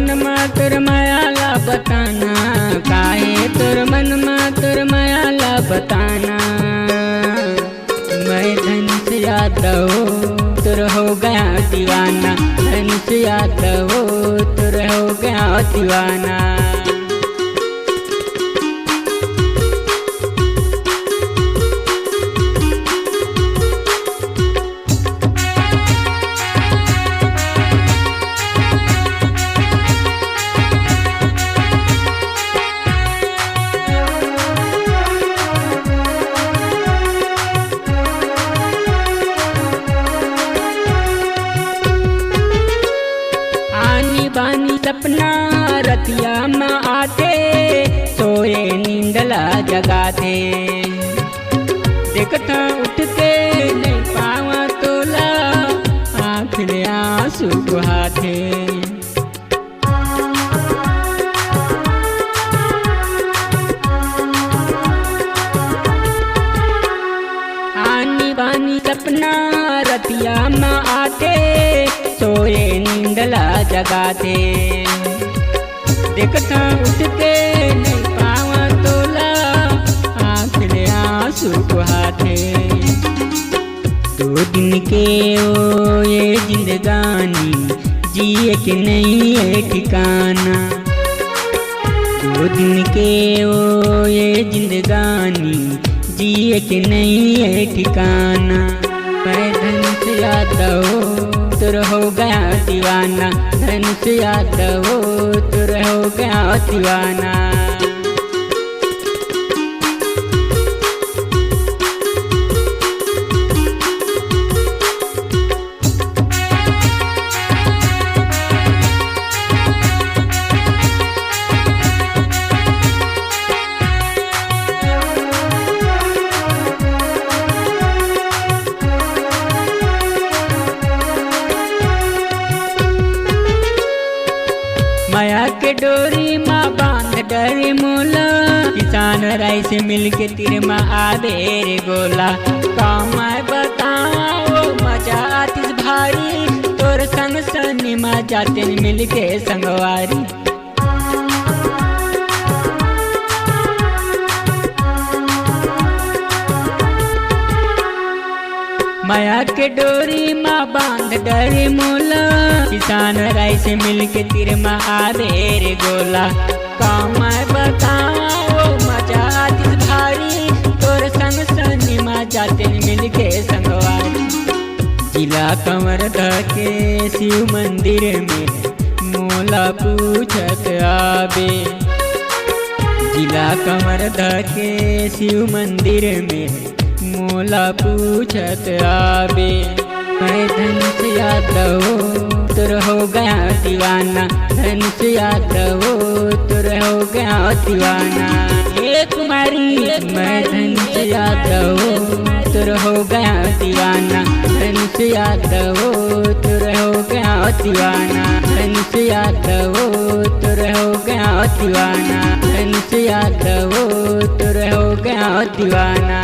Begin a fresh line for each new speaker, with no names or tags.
मन में तोर मायाला बताना, काहे तोर मन में तोर मायाला बताना। मैं धनुष यादव तोर हो गया दीवाना, धनुष यादव तोर हो गया दीवाना। बानी सपना रतिया में आते, सोए नींदला जगाते। देखता उठ के नहीं पावा तोला, आँख में आंसू बहाते। आनी बानी सपना रतिया में आते, सोए नींदला जगाते। देखता उठ के नहीं पावा तोला, आँख में आंसू बहाते। 2 दिन के ओ ये जिंदगानी, जिए के नहीं है ठिकाना। 2 दिन के ओ ये जिंदगानी, जिए के नहीं है ठिकाना। मैं धनुष यादव तोर हो गया दीवाना, धनुष यादव तोर हो गया दीवाना। माया के डोरी माँ बांध डरे मोला, किसान राय से मिल के तीर माँ आदे रे गोला। काम बताओ मजा आतिस भारी, तोर संग सनी माँ जाते मिल के संगवारी। माया के डोरी माँ बांध डरे मोला, किसान राय से मिल के तीर माँ आदे रे गोला। काम बताओ मजा आतिस भारी, तोर संग सनी माँ जाते मिल के संगवारी। जिला कंवर के शिव मंदिर में मोला पूछत आबे, जिला कंवर के शिव मंदिर में मोला पूछत आबे। मैं धनुष यादव तोर हो गया दीवाना, धनुष यादव तोर हो गया दीवाना। हे कुमारी मैं धनुष यादव तोर हो गया दीवाना, धनुष यादव तोर हो गया दीवाना, धनुष यादव तोर हो गया दीवाना, धनुष यादव तोर हो गया दीवाना।